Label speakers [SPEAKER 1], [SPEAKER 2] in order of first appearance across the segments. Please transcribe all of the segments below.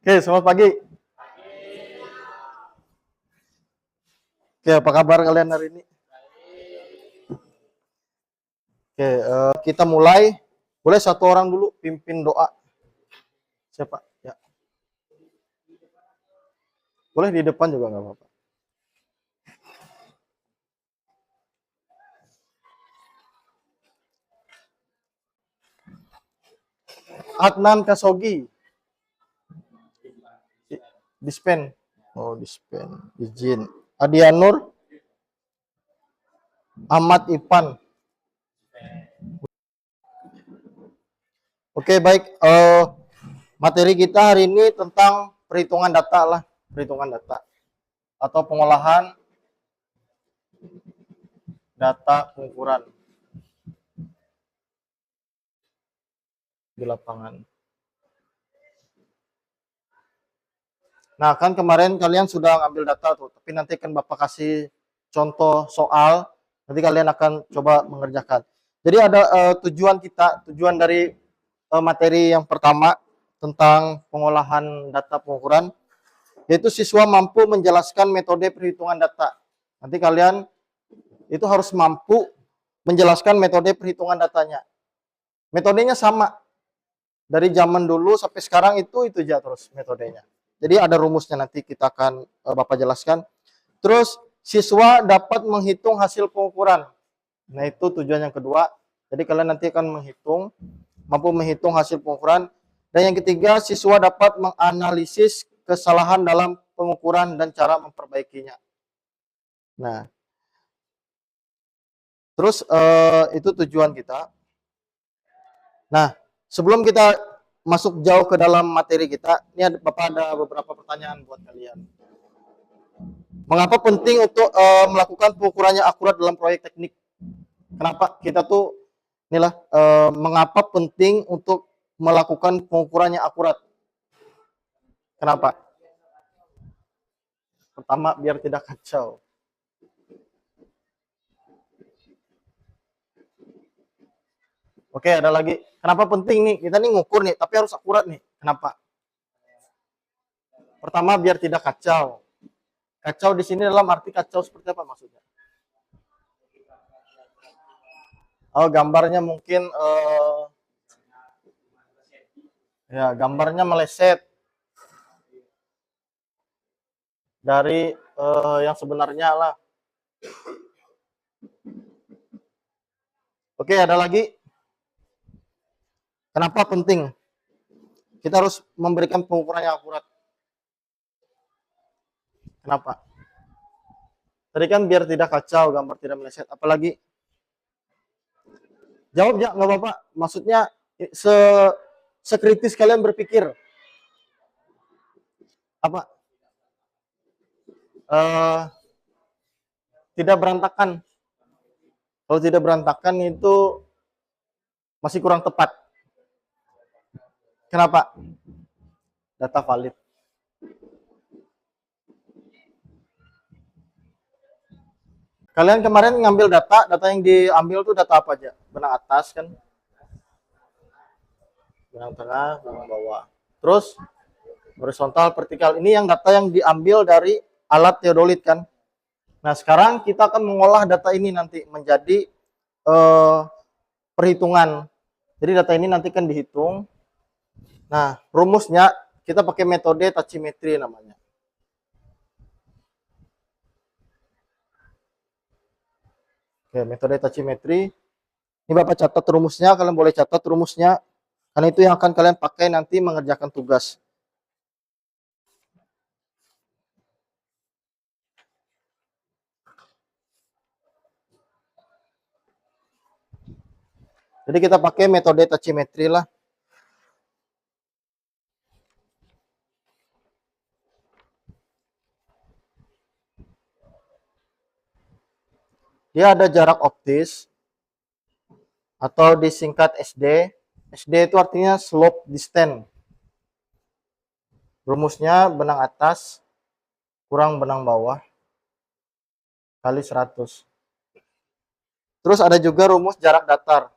[SPEAKER 1] Oke, selamat pagi. Oke, apa kabar kalian hari ini? Oke, kita mulai. Boleh satu orang dulu pimpin doa. Siapa? Ya. Boleh di depan juga nggak apa-apa. Adnan Kasogi. Dispen. Oh, dispen. Izin. Adianur. Ahmad Ipan. Oke, baik. Materi kita hari ini tentang perhitungan data lah. Perhitungan data. Atau pengolahan data pengukuran di lapangan. Nah, kan kemarin kalian sudah ngambil data tuh, tapi nanti kan Bapak kasih contoh soal, nanti kalian akan coba mengerjakan. Jadi ada tujuan dari materi yang pertama tentang pengolahan data pengukuran, yaitu siswa mampu menjelaskan metode perhitungan data. Nanti kalian itu harus mampu menjelaskan metode perhitungan datanya. Metodenya sama, dari zaman dulu sampai sekarang itu aja terus metodenya. Jadi ada rumusnya, nanti kita akan Bapak jelaskan. Terus siswa dapat menghitung hasil pengukuran. Nah, itu tujuan yang kedua. Jadi kalian nanti akan mampu menghitung hasil pengukuran. Dan yang ketiga, siswa dapat menganalisis kesalahan dalam pengukuran dan cara memperbaikinya. Nah, terus itu tujuan kita. Nah, sebelum kita masuk jauh ke dalam materi kita, ini Bapak ada beberapa pertanyaan buat kalian. Mengapa penting untuk melakukan pengukurannya akurat dalam proyek teknik? Kenapa kita tuh mengapa penting untuk melakukan pengukurannya akurat? Kenapa? Pertama, biar tidak kacau. Oke, ada lagi. Kenapa penting nih? Kita nih ngukur nih, tapi harus akurat nih. Kenapa? Pertama, biar tidak kacau. Kacau di sini dalam arti kacau seperti apa maksudnya? Oh, gambarnya mungkin ya, gambarnya meleset dari yang sebenarnya lah. Oke, ada lagi. Kenapa penting? Kita harus memberikan pengukuran yang akurat. Kenapa? Tadi kan biar tidak kacau, gambar tidak meleset. Apalagi? Jawab ya, nggak apa-apa. Maksudnya sekritis kalian berpikir. Apa? Tidak berantakan. Kalau tidak berantakan itu masih kurang tepat. Kenapa? Data valid. Kalian kemarin ngambil data yang diambil tuh data apa aja? Benang atas kan? Benang tengah, benang bawah. Terus horizontal, vertikal. Ini yang data yang diambil dari alat teodolit kan? Nah, sekarang kita akan mengolah data ini nanti menjadi perhitungan. Jadi data ini nanti kan dihitung. Nah, rumusnya kita pakai metode tachymetry namanya. Oke, metode tachymetry. Ini Bapak catat rumusnya, kalian boleh catat rumusnya, karena itu yang akan kalian pakai nanti mengerjakan tugas. Jadi kita pakai metode tachymetry lah. Dia ada jarak optis atau disingkat SD. SD itu artinya slope distance. Rumusnya benang atas kurang benang bawah kali 100. Terus ada juga rumus jarak datar.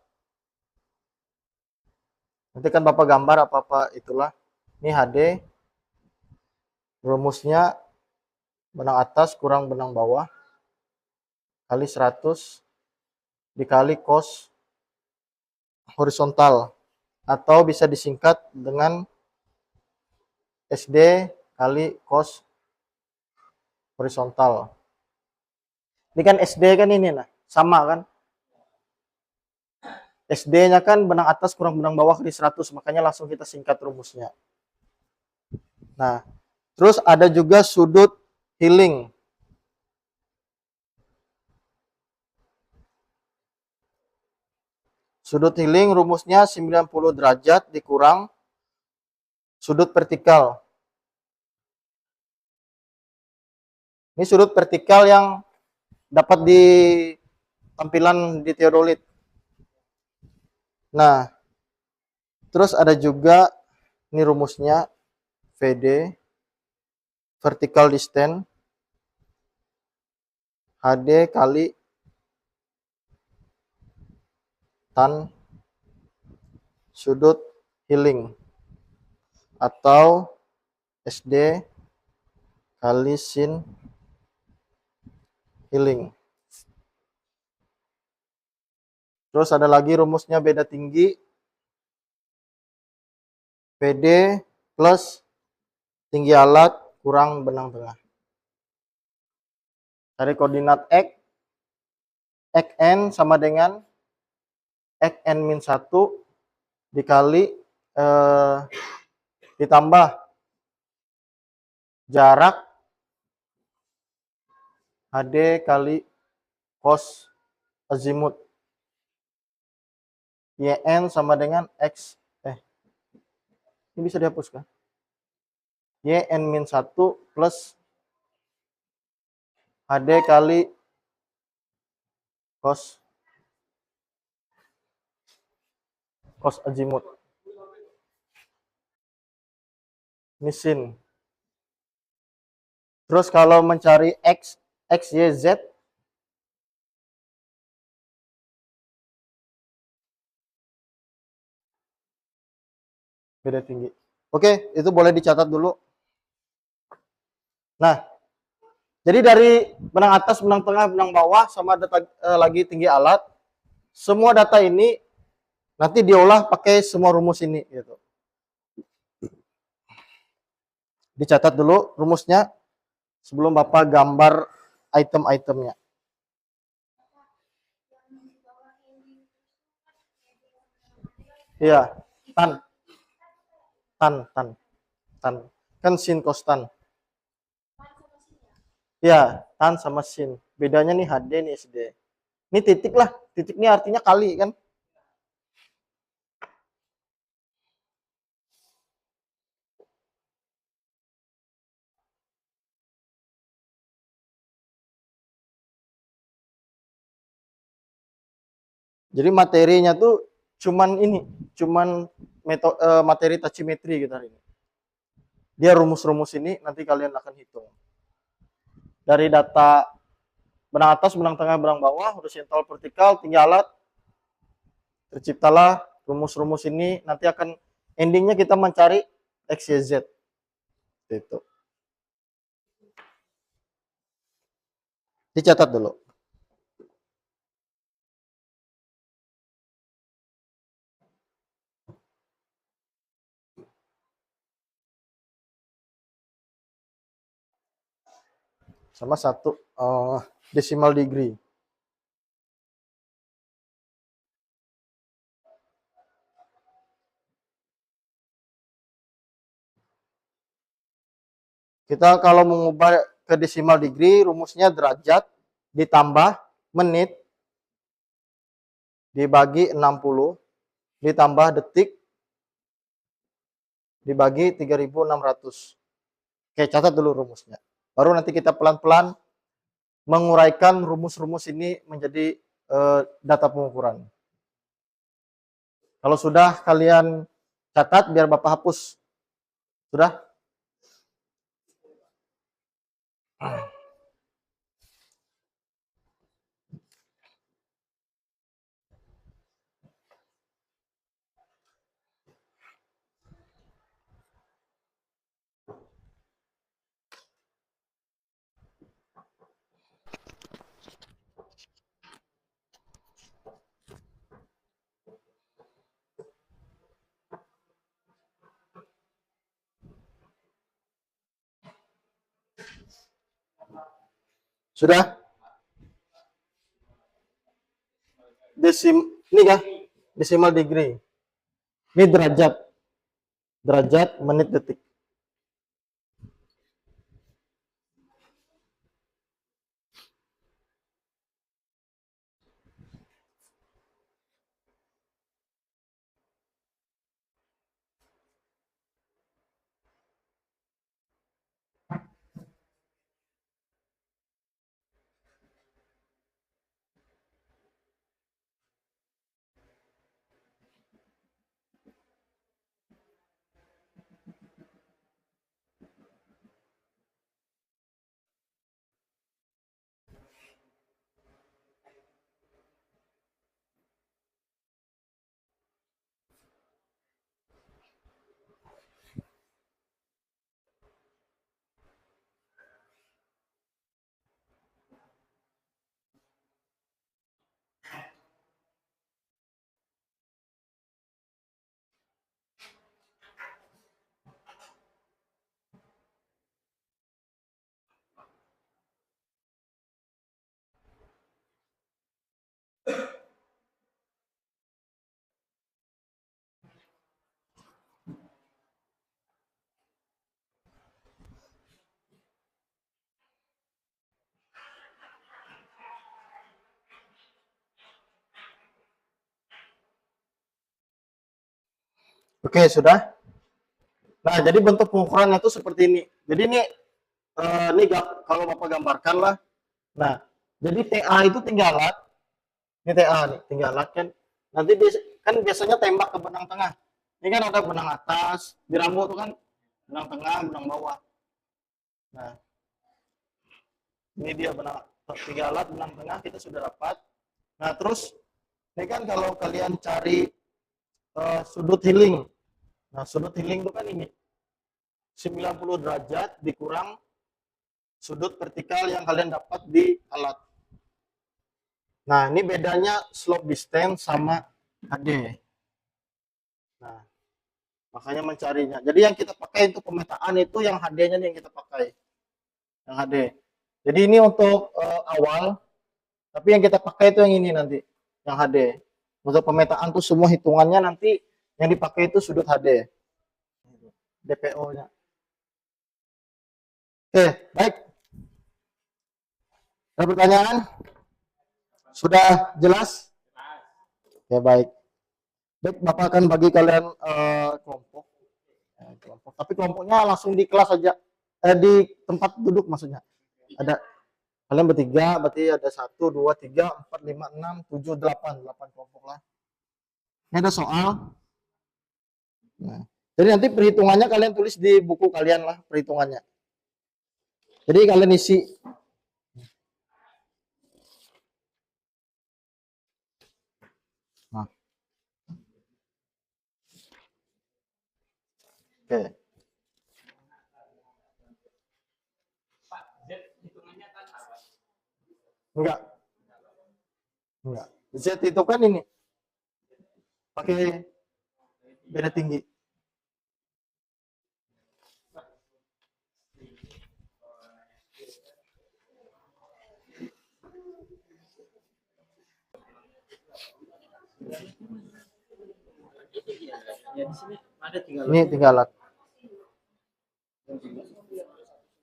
[SPEAKER 1] Nanti kan Bapak gambar apa-apa itulah. Ini HD Rumusnya benang atas kurang benang bawah kali 100 dikali cos horizontal, atau bisa disingkat dengan SD kali cos horizontal. Ini kan SD kan ini, nah sama kan, SD-nya kan benang atas kurang benang bawah kali 100, makanya langsung kita singkat rumusnya. Nah, terus ada juga sudut healing. Sudut healing rumusnya 90 derajat dikurang sudut vertikal. Ini sudut vertikal yang dapat di tampilan di teodolit. Nah, terus ada juga ini rumusnya VD vertical distance HD kali tan sudut healing, atau SD kali sin healing. Terus ada lagi rumusnya beda tinggi PD plus tinggi alat kurang benang tengah. Cari koordinat xn sama dengan xn min 1 dikali ditambah jarak HD kali cos azimut. YN sama dengan X. Ini bisa dihapuskan. YN min 1 plus HD kali cos azimut. Ini sin. Terus kalau mencari X, Y, Z, beda tinggi. Oke, itu boleh dicatat dulu. Nah, jadi dari benang atas, benang tengah, benang bawah, sama data lagi tinggi alat, semua data ini nanti diolah pakai semua rumus ini gitu. Dicatat dulu rumusnya sebelum Bapak gambar item-itemnya. Iya, tan. Kan sin cos tan. Ya, tan sama sin. Bedanya nih HD nih SD. Ini titik lah. Titik ini artinya kali kan. Jadi materinya tuh cuman ini, cuman materi tachymetry gitu hari ini. Dia rumus-rumus ini nanti kalian akan hitung. Dari data benang atas, benang tengah, benang bawah, horizontal, vertikal, tinggi alat, terciptalah rumus-rumus ini. Nanti akan endingnya kita mencari X, Y, Z. Itu. Dicatat dulu. Sama 1 decimal degree. Kita kalau mengubah ke decimal degree, rumusnya derajat ditambah menit dibagi 60 ditambah detik dibagi 3600. Oke, catat dulu rumusnya. Baru nanti kita pelan-pelan menguraikan rumus-rumus ini menjadi data pengukuran. Kalau sudah kalian catat, biar Bapak hapus. Sudah? Sudah? Ini kah? Decimal degree. Ini derajat. Derajat, menit, detik. Oke, sudah. Nah, jadi bentuk pengukurannya itu seperti ini. Jadi ini kalau Bapak gambarkan lah. Nah, jadi TA itu tinggalat. Ini TA nih, tinggalat kan. Nanti kan biasanya tembak ke benang tengah. Ini kan ada benang atas, di rambut tuh kan benang tengah, benang bawah. Nah, ini dia benang 3 alat, benang tengah kita sudah dapat. Nah, terus ini kan kalau kalian cari sudut healing. Nah, sudut healing itu kan ini 90 derajat dikurang sudut vertikal yang kalian dapat di alat. Nah, ini bedanya slope distance sama HD. Nah, makanya mencarinya. Jadi yang kita pakai untuk pemetaan itu yang HD-nya yang kita pakai. Yang HD. Jadi ini untuk awal, tapi yang kita pakai itu yang ini nanti, yang HD. Untuk pemetaan tuh semua hitungannya nanti yang dipakai itu sudut HD. DPO-nya. Oke, baik. Ada pertanyaan? Sudah jelas? Ya, baik. Baik, Bapak akan bagi kalian kelompok. Kelompok. Tapi kelompoknya langsung di kelas saja. Di tempat duduk maksudnya. Ada kalian bertiga, berarti ada 1, 2, 3, 4, 5, 6, 7, 8. 8 kelompok lah. Ini ada soal. Nah, jadi nanti perhitungannya kalian tulis di buku kalian lah, perhitungannya. Jadi kalian isi. Nah. Oke. Enggak. Enggak. Z itu kan ini. Pakai beda tinggi. Ini 3 alat.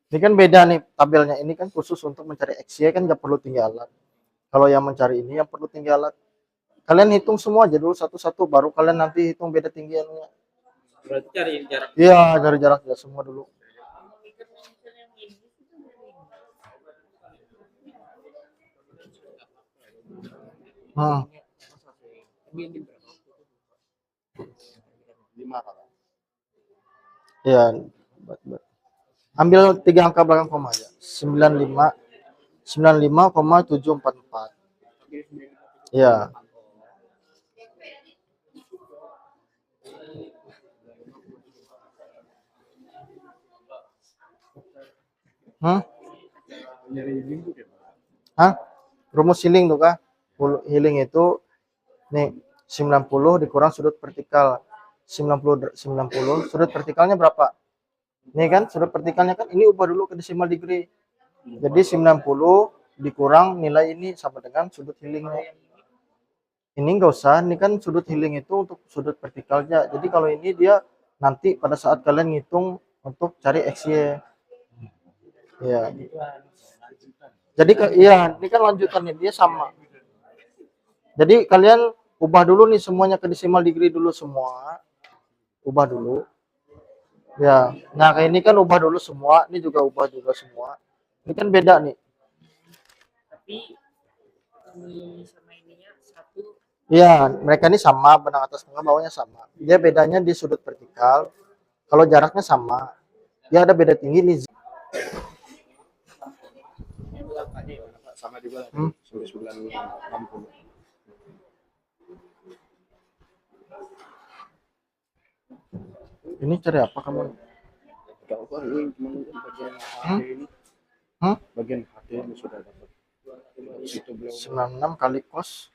[SPEAKER 1] Ini kan beda nih tabelnya. Ini kan khusus untuk mencari XY kan nggak perlu 3 alat. Kalau yang mencari ini yang perlu 3 alat. Kalian hitung semua aja dulu satu-satu, baru kalian nanti hitung beda tinggiannya.
[SPEAKER 2] Berarti cari jarak.
[SPEAKER 1] Iya, cari jarak ya semua dulu. Hmm. 5. Ya, ambil 3 angka belakang koma aja. 95,744. Ya. Hah? Rumus healing tuh kah? Healing itu nih 90 dikurang sudut vertikal. 90 sudut vertikalnya berapa? Ini kan sudut vertikalnya kan ini ubah dulu ke decimal degree. Jadi 90 dikurang nilai ini sama dengan sudut healingnya. Ini enggak usah, ini kan sudut healing itu untuk sudut vertikalnya. Jadi kalau ini dia nanti pada saat kalian ngitung untuk cari XY. Ya. Jadi iya, ini kan lanjutannya dia sama. Jadi kalian ubah dulu nih semuanya ke decimal degree dulu semua. Ubah dulu. Ya. Nah, kayak ini kan ubah dulu semua, ini juga ubah juga semua. Ini kan beda nih.
[SPEAKER 2] Tapi ini sama ininya satu.
[SPEAKER 1] Iya, mereka ini sama, benang atas tengah bawahnya sama. Dia bedanya di sudut vertikal. Kalau jaraknya sama, dia ada beda tinggi nih.
[SPEAKER 3] Sama juga
[SPEAKER 1] Hmm.
[SPEAKER 3] 960.
[SPEAKER 1] Ini cari apa kamu?
[SPEAKER 3] Gak apa ini cuma bagian
[SPEAKER 1] Hmm?
[SPEAKER 3] HD ini. Bagian HD ini sudah dapat. Itu belum
[SPEAKER 1] 96 kali cos.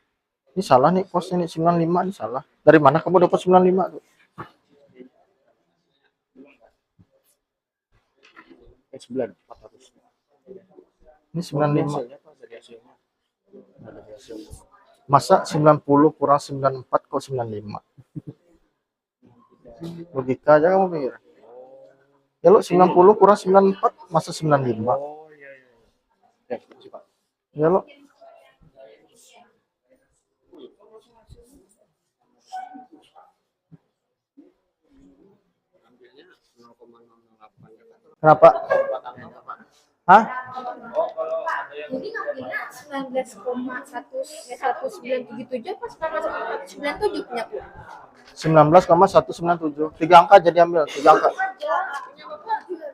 [SPEAKER 1] Ini salah nih cos ini 95 ini salah. Dari mana kamu dapat 95 tuh?
[SPEAKER 3] X9 400.
[SPEAKER 1] Ini 95.
[SPEAKER 3] Hasilnya apa dari hasilnya? Ada hasilnya.
[SPEAKER 1] Masa 90 kurang 94 kok 95? Logika aja kamu pikir. Ya lo 90 kurang 94 masa 95?
[SPEAKER 3] Oh iya iya. Ya, makasih, Pak.
[SPEAKER 1] Ya lo.
[SPEAKER 2] Ambilnya 0,008 ya kan?
[SPEAKER 1] Kenapa? Hah?
[SPEAKER 2] Oh, kalau ada yang
[SPEAKER 4] Jadi ngambilnya 19,1977 apa 19,197 punya aku?
[SPEAKER 1] 19,197. 3 angka jadi ambil 3 angka.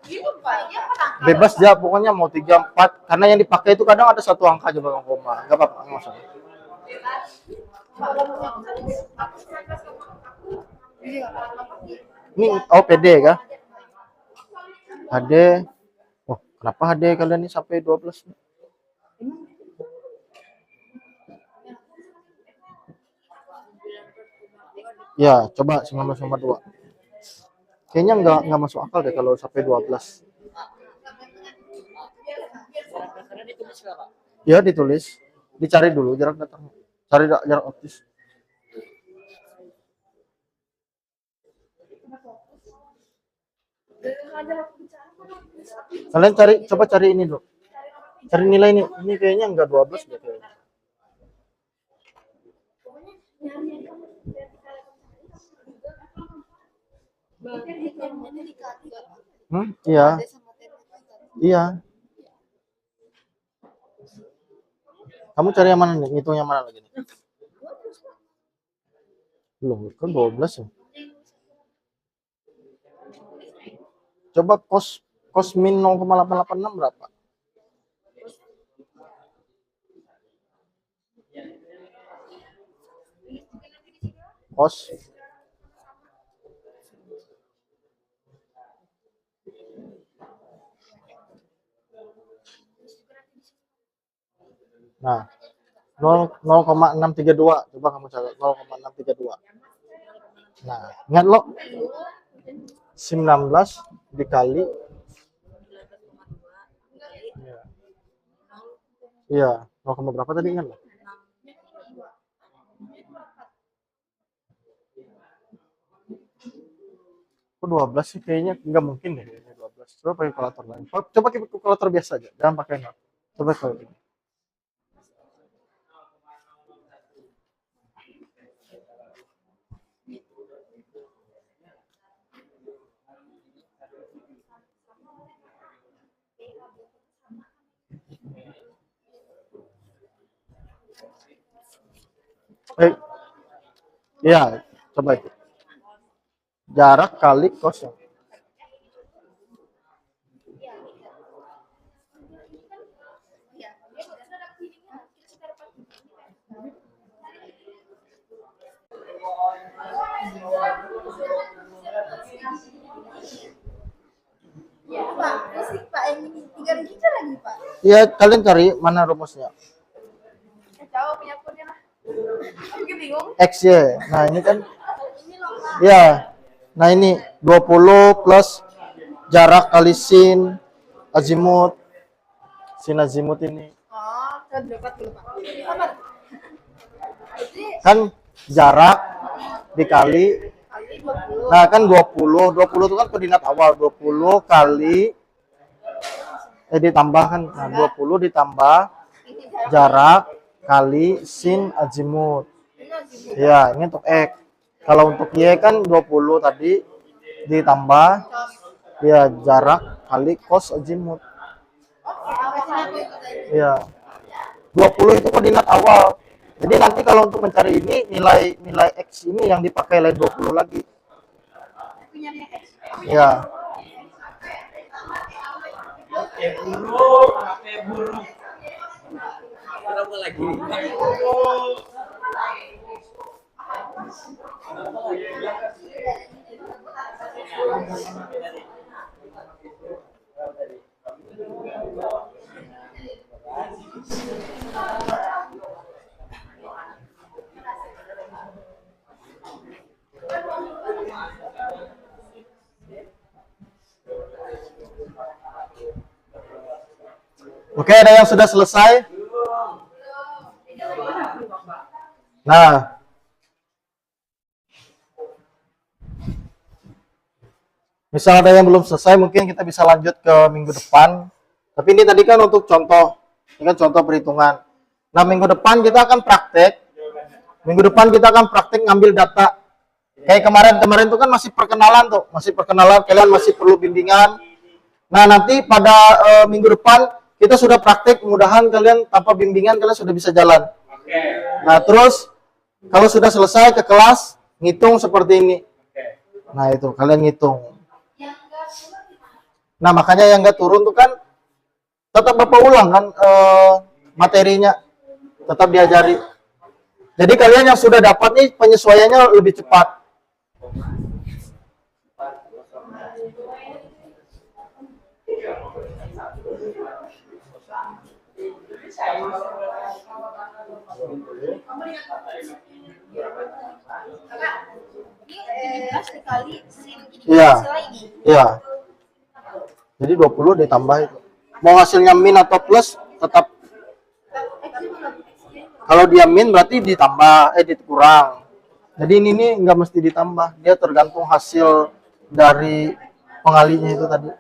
[SPEAKER 4] Gitu Pak, dia pernah
[SPEAKER 1] Bebas dia pokoknya mau 3 4 karena yang dipakai itu kadang ada satu angka aja belakang koma. Enggak apa-apa, enggak masalah. Ini oh PD kah? HD. Oh, kenapa HD kalian ini sampai 12? Ya, coba 19,2. Kayaknya enggak masuk akal deh kalau sampai 12.
[SPEAKER 2] karena ditulis nggak, Pak?
[SPEAKER 1] Ya, ditulis. Dicari dulu jarak datang. Cari jarak optis. Kalian coba cari ini dulu. Cari nilai ini. Ini kayaknya enggak 12 deh kayaknya. Iya. Iya. Kamu cari yang mana nih? Ngitung yang mana lagi nih? Belum, kan 12 ya. Coba cos min 0,886 berapa? Cos Nah, 0,632. Coba kamu cari 0,632. Nah, ingat lo 19 dikali iya, 0, berapa tadi ingat lo? Kok 12 sih kayaknya nggak mungkin deh 12. Coba pakai kalkulator lain. Coba pakai kalkulator biasa aja, jangan pakai not. Coba kalau ini. Iya, coba itu. Jarak kali cosnya.
[SPEAKER 4] Pak, musik Pak yang ini 3 giga lagi Pak.
[SPEAKER 1] Iya, kalian cari mana rumusnya.
[SPEAKER 4] Tahu punya punya lah. Aku juga bingung.
[SPEAKER 1] XY. Nah, ini kan
[SPEAKER 4] Ini loh Pak.
[SPEAKER 1] ya. Nah, ini 20 plus jarak kali sin azimut. Sin azimut ini.
[SPEAKER 4] Oh, berapa tuh Pak? Apa? Jadi
[SPEAKER 1] Kan jarak dikali,
[SPEAKER 4] kali 20.
[SPEAKER 1] nah kan 20 itu kan koordinat awal, 20 kali ditambah kan, nah 20 ditambah
[SPEAKER 4] Ini
[SPEAKER 1] jarak kali sin azimut. Ya, ini untuk X. Kalau untuk Y kan 20 tadi ditambah ya jarak kali cos azimut. Ya, 20 itu koordinat awal. Jadi nanti kalau untuk mencari ini nilai X ini yang dipakai lain 20 lagi. Ya.
[SPEAKER 2] Berapa lagi?
[SPEAKER 1] Oke, ada yang sudah selesai? Nah, misal ada yang belum selesai, mungkin kita bisa lanjut ke minggu depan. Tapi ini tadi kan untuk contoh, ini kan contoh perhitungan. Nah, minggu depan kita akan praktek. Minggu depan kita akan praktek ngambil data. Kayak kemarin itu kan masih perkenalan tuh, kalian masih perlu bimbingan. Nah, nanti pada minggu depan kita sudah praktek, mudahan kalian tanpa bimbingan kalian sudah bisa jalan. Nah, terus kalau sudah selesai ke kelas, ngitung seperti ini. Nah, itu kalian ngitung. Nah, makanya yang nggak turun tuh kan tetap Bapak ulang kan materinya, tetap diajari. Jadi kalian yang sudah dapat nih penyesuaiannya lebih cepat.
[SPEAKER 4] Ini 17 dikali sin ini
[SPEAKER 1] Iya.
[SPEAKER 4] hasilnya ini.
[SPEAKER 1] Iya. Jadi 20 ditambah itu. Mau hasilnya min atau plus tetap. Kalau dia min berarti ditambah, dikurang. Jadi ini nih nggak mesti ditambah. Dia tergantung hasil dari pengalinya itu tadi.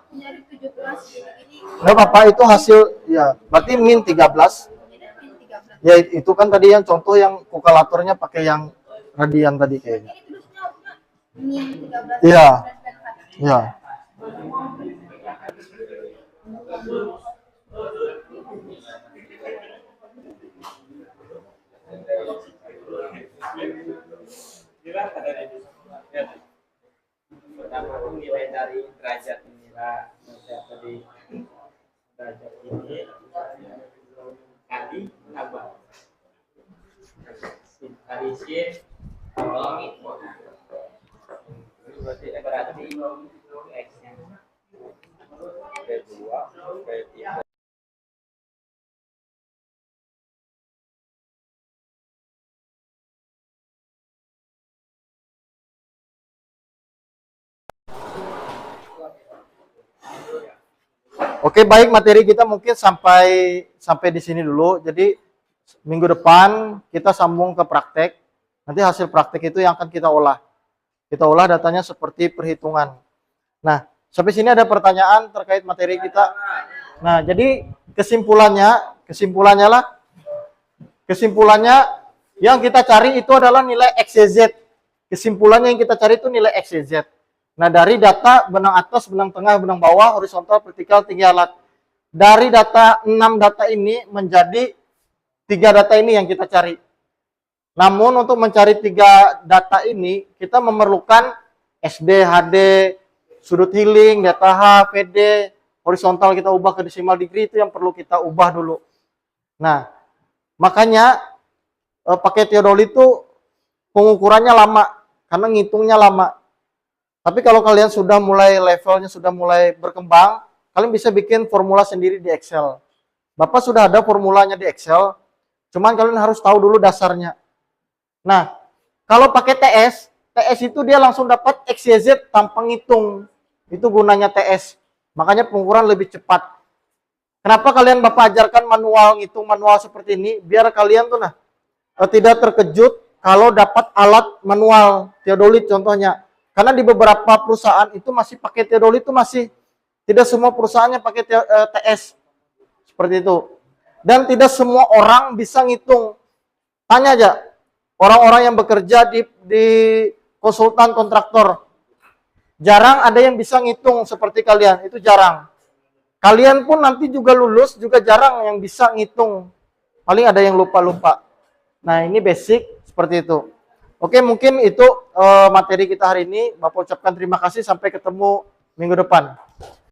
[SPEAKER 4] Nyari 17 ini
[SPEAKER 1] Nggak apa-apa, itu hasil, ya berarti min 13.
[SPEAKER 4] min 13.
[SPEAKER 1] Ya itu kan tadi yang contoh yang kalkulatornya pakai yang radian tadi kayaknya.
[SPEAKER 4] Ini tulisnya min 13.
[SPEAKER 1] Iya. Ya.
[SPEAKER 2] Pertama itu nilai dari derajat inilah tadi derajat ini kali tambah kali sin berarti x nya B2 B3.
[SPEAKER 1] Oke, baik, materi kita mungkin sampai di sini dulu. Jadi minggu depan kita sambung ke praktek. Nanti hasil praktek itu yang akan kita olah. Kita olah datanya seperti perhitungan. Nah, sampai sini ada pertanyaan terkait materi kita. Nah, jadi kesimpulannya yang kita cari itu adalah nilai XYZ. Kesimpulannya yang kita cari itu nilai XYZ. Nah, dari data benang atas, benang tengah, benang bawah, horizontal, vertikal, tinggi alat. Dari data 6 data ini menjadi 3 data ini yang kita cari. Namun untuk mencari 3 data ini, kita memerlukan SD, HD, sudut healing, data H, PD, horizontal kita ubah ke decimal degree, itu yang perlu kita ubah dulu. Nah, makanya pakai teodolit itu pengukurannya lama, karena ngitungnya lama. Tapi kalau kalian sudah mulai levelnya sudah mulai berkembang, kalian bisa bikin formula sendiri di Excel. Bapak sudah ada formulanya di Excel, cuman kalian harus tahu dulu dasarnya. Nah, kalau pakai TS, TS itu dia langsung dapat X, Y, Z tanpa ngitung. Itu gunanya TS. Makanya pengukuran lebih cepat. Kenapa kalian Bapak ajarkan manual, ngitung manual seperti ini? Biar kalian tuh tidak terkejut kalau dapat alat manual, theodolit contohnya. Karena di beberapa perusahaan itu masih pakai theodolit, itu masih tidak semua perusahaannya pakai TS. Seperti itu. Dan tidak semua orang bisa ngitung. Tanya aja orang-orang yang bekerja di konsultan kontraktor. Jarang ada yang bisa ngitung seperti kalian, itu jarang. Kalian pun nanti juga lulus juga jarang yang bisa ngitung. Paling ada yang lupa-lupa. Nah, ini basic seperti itu. Oke, mungkin itu materi kita hari ini. Bapak ucapkan terima kasih, sampai ketemu minggu depan.